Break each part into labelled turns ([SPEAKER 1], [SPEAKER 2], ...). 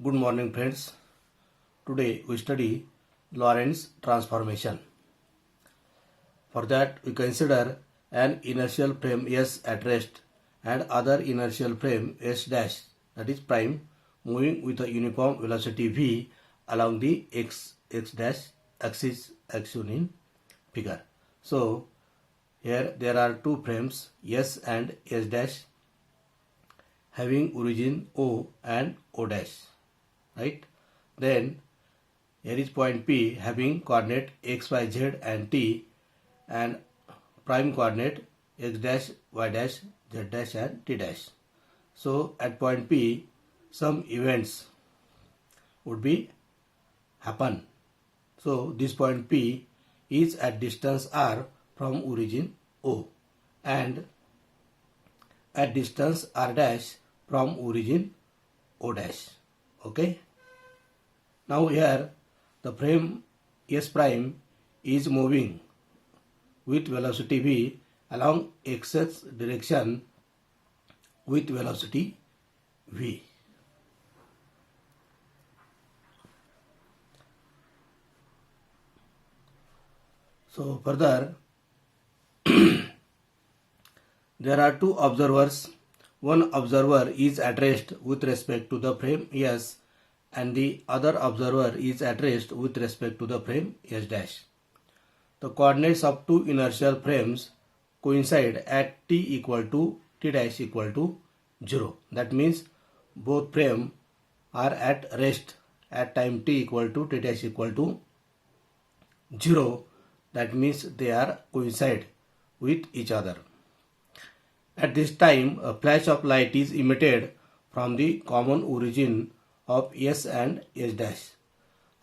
[SPEAKER 1] Good morning, friends. Today we study Lorentz transformation. For that, we consider an inertial frame S at rest and other inertial frame S dash, that is prime, moving with a uniform velocity v along the x dash axis as shown in figure. So here there are two frames S and S dash having origin O and O dash, right? Then here is point P having coordinate x, y, z and t, and prime coordinate x dash, y dash, z dash and t dash. So at point P some events would be happen. So this point P is at distance r from origin O and at distance r dash from origin O dash. Okay. Now here the frame S prime is moving with velocity v along x direction with velocity v. So further there are two observers. One observer is at rest with respect to the frame S and the other observer is at rest with respect to the frame S dash. The coordinates of two inertial frames coincide at t equal to t dash equal to 0. That means both frames are at rest at time t equal to t dash equal to 0. That means they are coincide with each other. At this time, a flash of light is emitted from the common origin of S and S dash.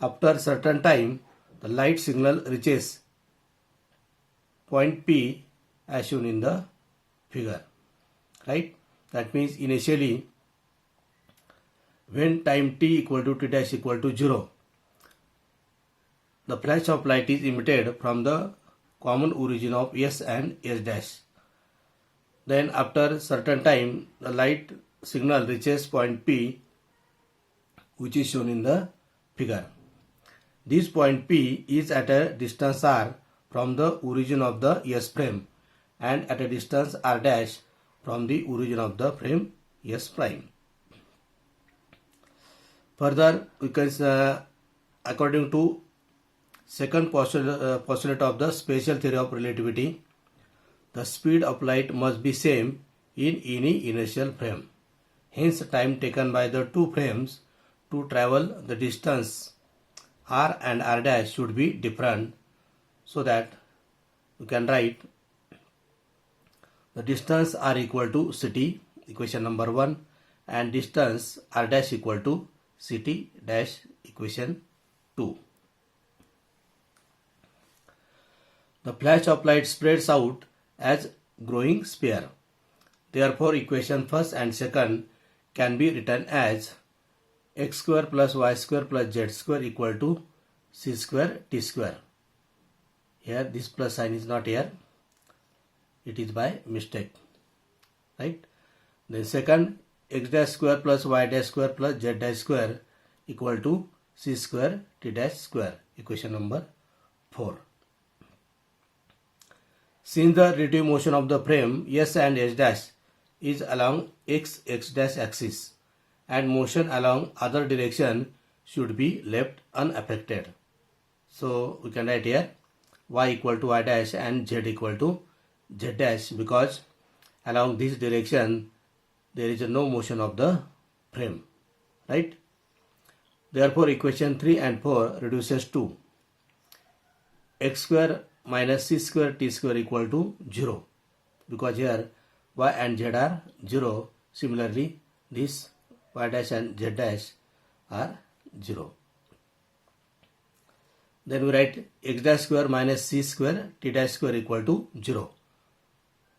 [SPEAKER 1] After certain time, the light signal reaches point P as shown in the figure, right? That means initially when time t equal to t dash equal to 0, the flash of light is emitted from the common origin of S and S dash. Then after certain time, the light signal reaches point P, which is shown in the figure. This point P is at a distance r from the origin of the S frame and at a distance r dash from the origin of the frame S prime. Further, we can according to second postulate of the special theory of relativity, the speed of light must be same in any inertial frame. Hence, time taken by the two frames to travel the distance r and r dash should be different, so that we can write the distance r equal to ct, equation number 1, and distance r dash equal to ct dash, equation 2. The flash of light spreads out as growing sphere. Therefore, equation first and second can be written as x square plus y square plus z square equal to c square t square. Here this plus sign is not here. It is by mistake, right? Then second, x dash square plus y dash square plus z dash square equal to c square t dash square, equation number 4. Since the relative motion of the frame S and S dash is along x dash axis and motion along other direction should be left unaffected. So we can write here y equal to y dash and z equal to z dash, because along this direction there is no motion of the frame, right? Therefore, equation 3 and 4 reduces to x square minus c square t square equal to 0, because here y and z are 0. Similarly, this y dash and z dash are 0. Then we write x dash square minus c square t dash square equal to 0.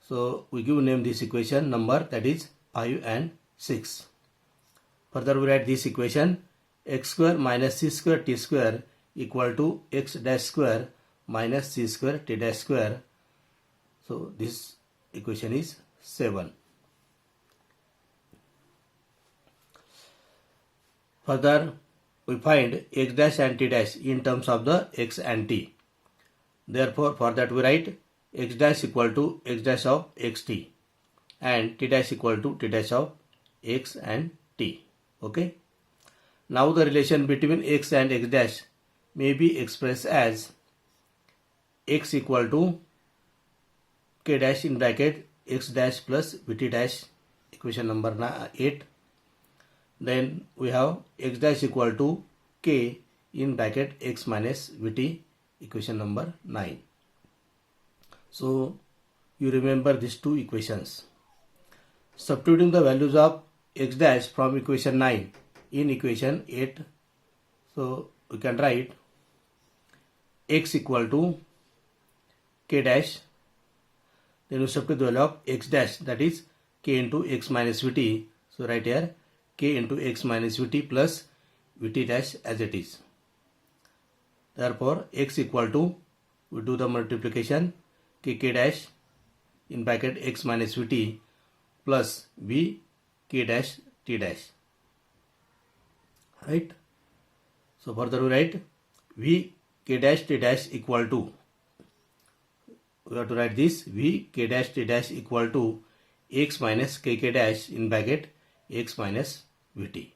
[SPEAKER 1] So we give name this equation number, that is 5 and 6. Further we write this equation x square minus c square t square equal to x dash square minus c square t dash square. So this equation is 7. Further, we find x dash and t dash in terms of the x and t. Therefore, for that we write x dash equal to x dash of xt and t dash equal to t dash of x and t. Okay. Now the relation between x and x dash may be expressed as x equal to k dash in bracket x dash plus vt dash, equation number 8. Then we have x dash equal to k in bracket x minus vt, equation number 9. So you remember these two equations. Substituting the values of x dash from equation 9 in equation 8, so we can write x equal to k dash, then we substitute the value of x dash, that is k into x minus vt. So right here k into x minus vt plus vt dash as it is. Therefore x equal to, we do the multiplication, k dash in bracket x minus vt plus v k dash t dash, right? So further we write v k dash t dash equal to, we have to write this v k dash t dash equal to x minus k dash in bracket x minus vt.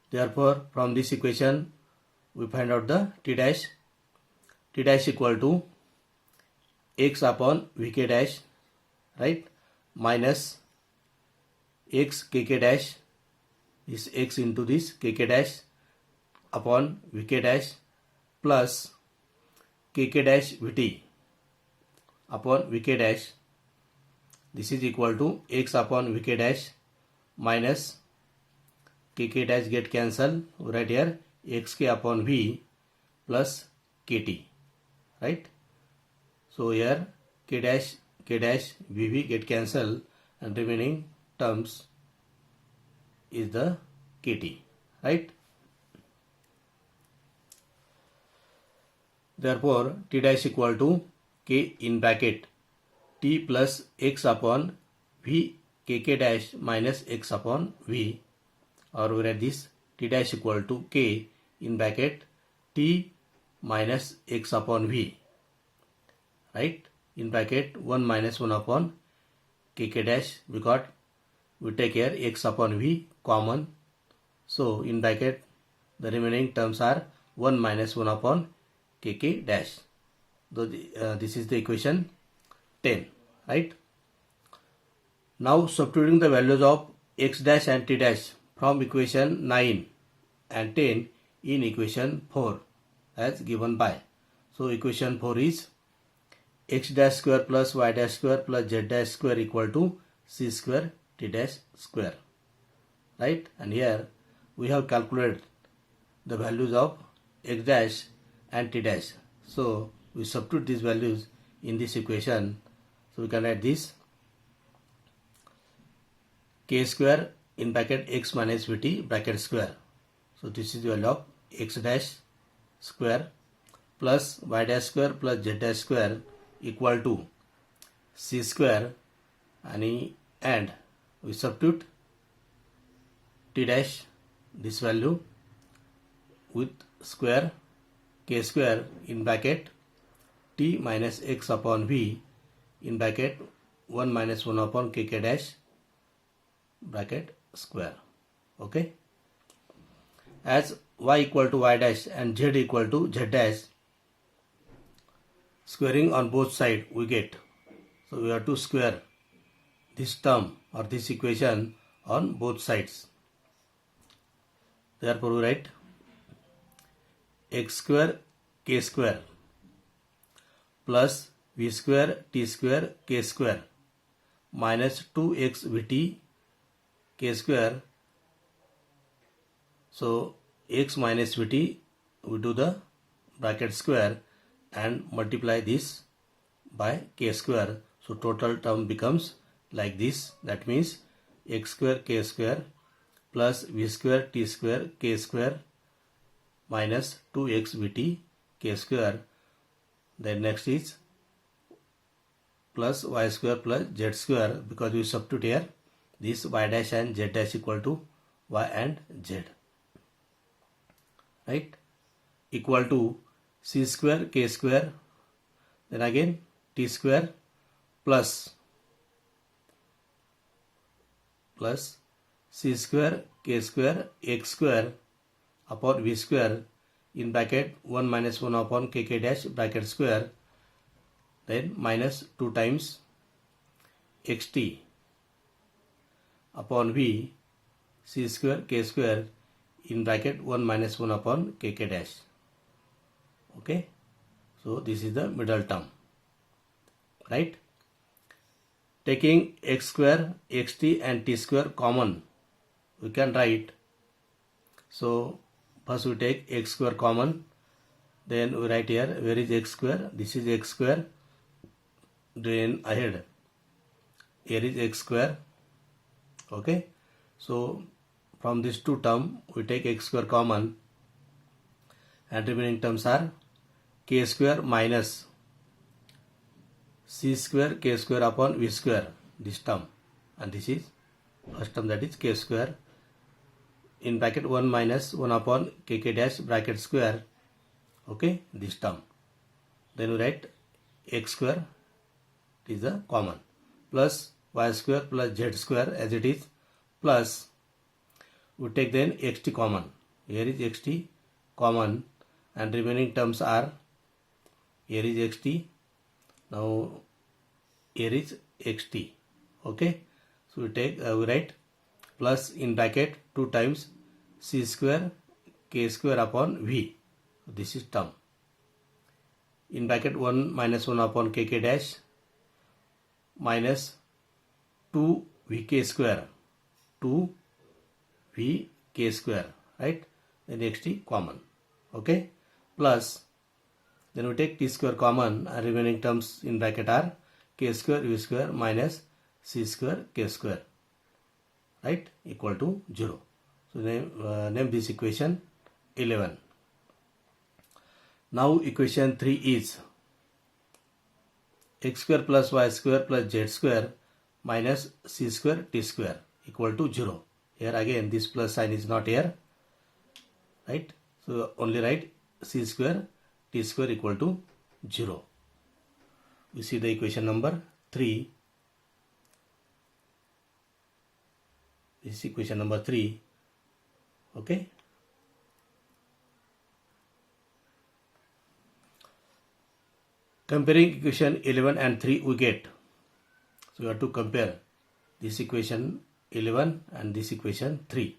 [SPEAKER 1] Therefore from this equation we find out the t dash equal to x upon vk dash, right, minus x kk dash, is x into this kk dash upon vk dash plus kk dash vt upon vk dash. This is equal to x upon vk dash minus kk dash get cancelled, right here xk upon v plus kt, right? So here k dash vv get cancelled and remaining terms is the kt, right? Therefore t dash equal to k in bracket t plus x upon v kk dash minus x upon v, or we write this t dash equal to k in bracket t minus x upon v, right, in bracket 1 minus 1 upon kk dash, because we take here x upon v common. So in bracket the remaining terms are 1 minus 1 upon kk dash. So this is the equation 10, right? Now substituting the values of x dash and t dash from equation 9 and 10 in equation 4 as given by. So equation 4 is x dash square plus y dash square plus z dash square equal to c square t dash square, right? And here we have calculated the values of x dash and t dash. So we substitute these values in this equation. So we can write this k square in bracket x minus vt bracket square. So this is the value of x dash square plus y dash square plus z dash square equal to c square, and we substitute t dash this value with square k square in bracket t minus x upon v in bracket 1 minus 1 upon kk dash bracket square. Okay. As y equal to y dash and z equal to z dash, squaring on both sides we get. So we have to square this term or this equation on both sides. Therefore we write x square k square plus v square t square k square minus 2x vt k square. So x minus vt, we do the bracket square and multiply this by k square. So total term becomes like this. That means x square k square plus v square t square k square minus 2x vt k square. Then next is plus y square plus z square, because we substitute here this y dash and z dash equal to y and z, right? Equal to c square k square, then again t square plus c square k square x square upon v square in bracket 1 minus 1 upon k dash bracket square, then minus 2 times xt upon v c square k square in bracket 1 minus 1 upon k dash. Okay, so this is the middle term, right? Taking x square, xt and t square common, we can write. So first we take x square common, then we write here where is x square, this is x square, then ahead here is x square. Okay, so from these two terms we take x square common and remaining terms are k square minus c square k square upon v square, this term, and this is first term, that is k square in bracket 1 minus 1 upon k dash bracket square. Okay, this term. Then we write x square, it is the common, plus y square plus z square as it is, plus we take then xt common, here is xt common and remaining terms are, here is xt, now here is xt. Okay, so we take we write plus in bracket 2 times c square k square upon v, this is term, in bracket 1 minus 1 upon k dash minus 2 vk square, 2 vk square, right? Then xt common. Okay, plus then we take t square common and remaining terms in bracket are k square v square minus c square k square, right, equal to 0. So name this equation 11. Now equation 3 is x square plus y square plus z square minus c square t square equal to 0. Here again this plus sign is not here, right? So only write c square t square equal to 0. We see the equation number 3. This is equation number 3. Okay. Comparing equation 11 and 3 we get. So we have to compare this equation 11 and this equation 3.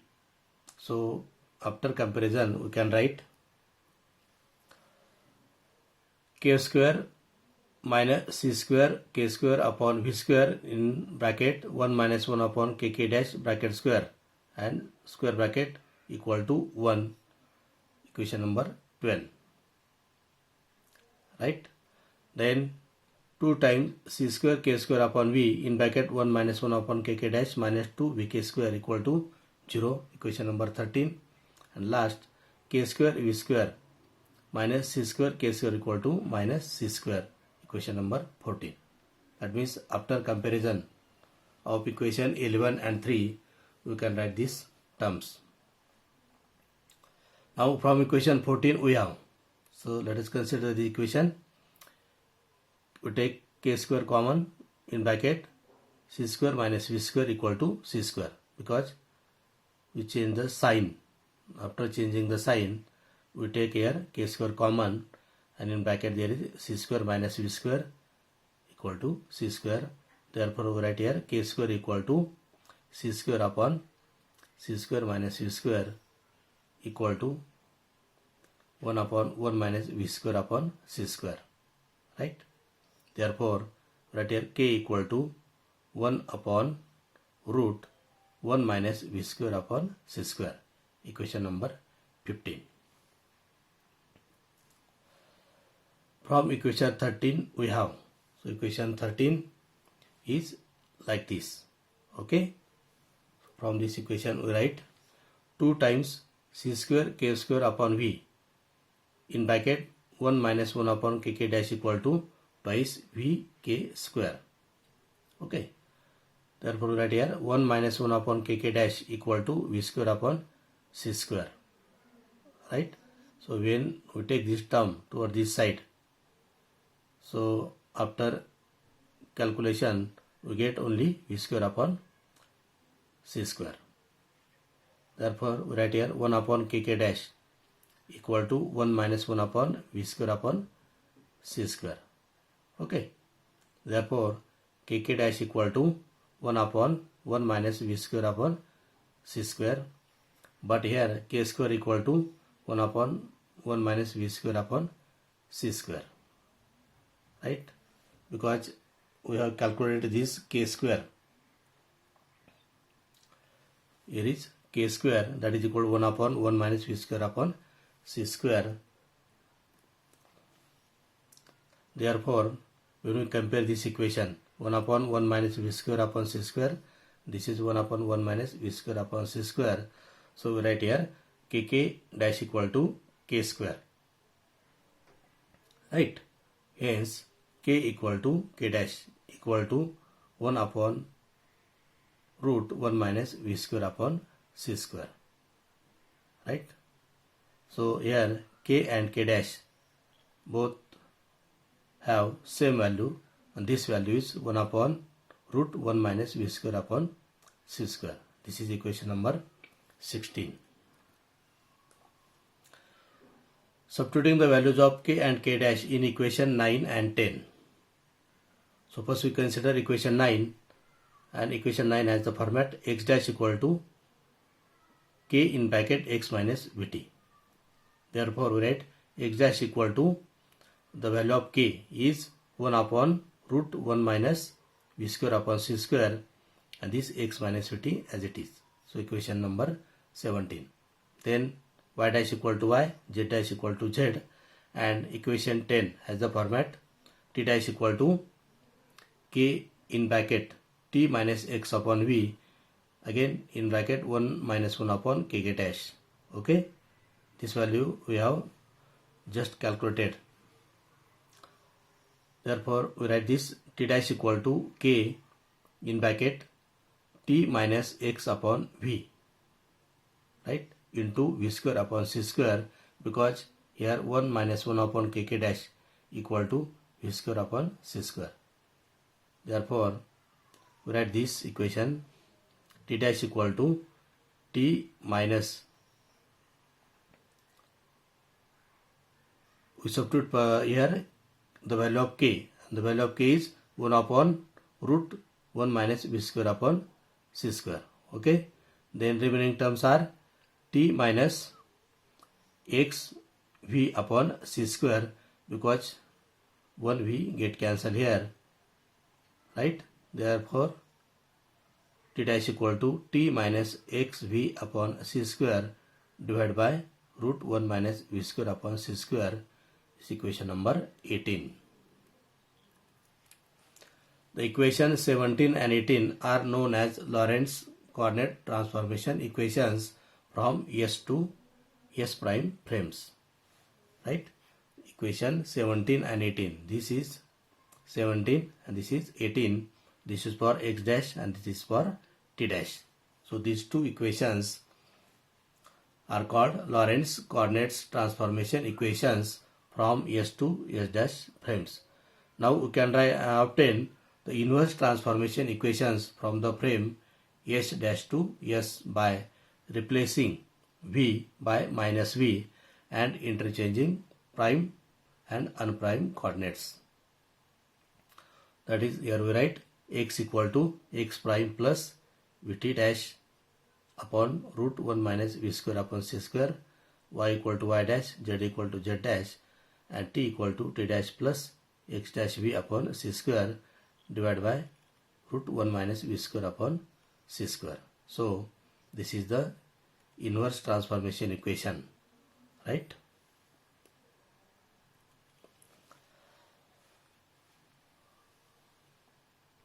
[SPEAKER 1] So after comparison we can write k square minus c square k square upon v square in bracket 1 minus 1 upon k dash bracket square and square bracket equal to 1, equation number 12, right? Then 2 times c square k square upon v in bracket 1 minus 1 upon k dash minus 2 vk square equal to 0, equation number 13, and last k square v square minus c square k square equal to minus c square, equation number 14. That means after comparison of equation 11 and 3 we can write these terms. Now from equation 14 we have, so let us consider the equation. We take k square common in bracket c square minus v square equal to c square, because we change the sign. After changing the sign we take here k square common and in bracket there is c square minus v square equal to c square. Therefore we write here k square equal to c square upon c square minus v square equal to 1 upon 1 minus v square upon c square, right? Therefore write here k equal to 1 upon root 1 minus v square upon c square, equation number 15. From equation 13 we have, so equation 13 is like this. Okay, from this equation we write 2 times c square k square upon v in bracket 1 minus 1 upon k dash equal to twice v k square. Okay, Therefore, we write here 1 minus 1 upon kk dash equal to v square upon c square. Right? So, when we take this term toward this side, so after calculation, we get only v square upon c square. Therefore, we write here 1 upon kk dash equal to 1 minus 1 upon v square upon c square. Okay. Therefore, kk dash equal to 1 upon 1 minus v square upon c square. But here k square equal to 1 upon 1 minus v square upon c square. Right? Because we have calculated this k square. Here is k square, that is equal to 1 upon 1 minus v square upon c square. Therefore, when we compare this equation, 1 upon 1 minus v square upon c square, this is 1 upon 1 minus v square upon c square. So, we write here kk dash equal to k square. Right? Hence, k equal to k dash equal to 1 upon root 1 minus v square upon c square. Right? So, here k and k dash both have same value, and this value is 1 upon root 1 minus v square upon c square. This is equation number 16. Substituting the values of k and k dash in equation 9 and 10. So first we consider equation 9, and equation 9 has the format x dash equal to k in bracket x minus vt. Therefore, we write x dash equal to the value of k is 1 upon root 1 minus v square upon c square, and this x minus vt as it is. So equation number 17. Then y dash equal to y, z dash equal to z, and equation 10 has the format t dash equal to k in bracket t minus x upon v, again in bracket 1 minus 1 upon kk dash. Okay, this value we have just calculated. Therefore, we write this t dash equal to k in bracket t minus x upon v, right, into v square upon c square, because here 1 minus 1 upon kk dash equal to v square upon c square. Therefore, we write this equation t dash equal to t minus, we substitute here the value of k. The value of k is 1 upon root 1 minus v square upon c square. Okay. Then remaining terms are t minus x v upon c square, because 1 v get cancelled here. Right. Therefore, t dash equal to t minus x v upon c square divided by root 1 minus v square upon c square. Is equation number 18. The equation 17 and 18 are known as Lorentz coordinate transformation equations from S to S prime frames. Right? Equation 17 and 18. This is 17 and this is 18. This is for x dash and this is for t dash. So these two equations are called Lorentz coordinates transformation equations from S to S dash frames. Now we can obtain the inverse transformation equations from the frame S dash to S by replacing v by minus v and interchanging prime and unprime coordinates. That is, here we write x equal to x prime plus vt dash upon root 1 minus v square upon c square, y equal to y dash, z equal to z dash, and t equal to t dash plus x dash v upon c square divided by root 1 minus v square upon c square. So this is the inverse transformation equation, right?